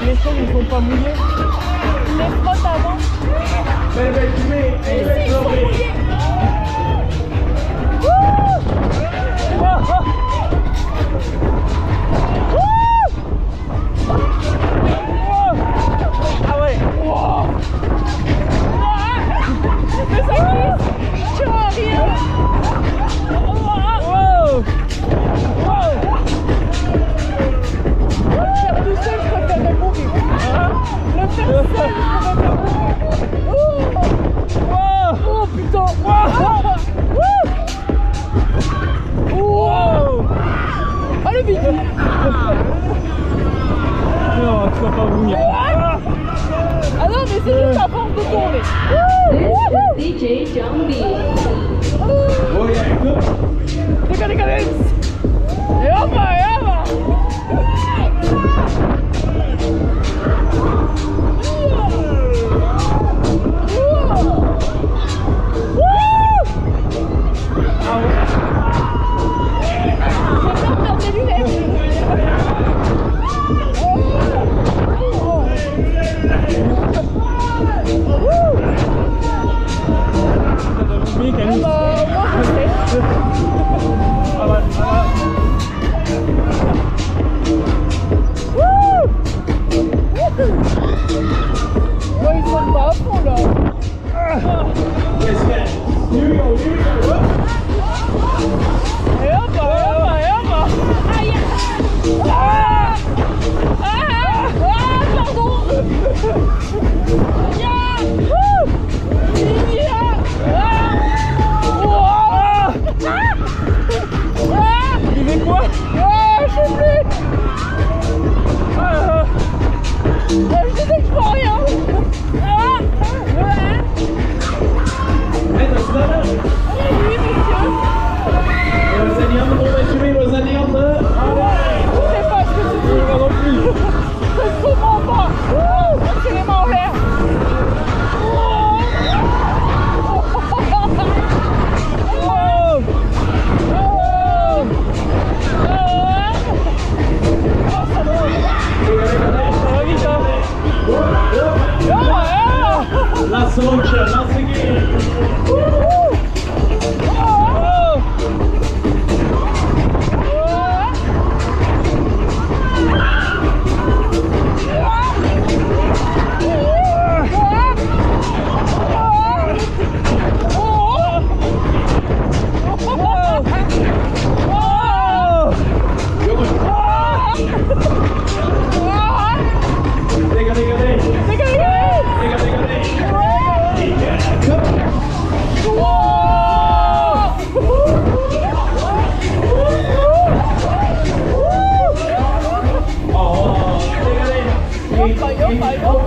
Les choses ne sont pas mouillées. Les frottes avant. Mais tu mets, Ici, ils sont mouillés. Ah ouais. Mais ça glisse. Tu vois rien. Faire tout seul, je préférerais mourir. Le faire seul, je préférerais mourir. Oh putain. Ah le vide. Non, tu vas pas vomir. Ah non, mais c'est juste à force de tourner. DJ Jambi. Oh yeah, good. Deca Dance. Et hop, et hop. Yo,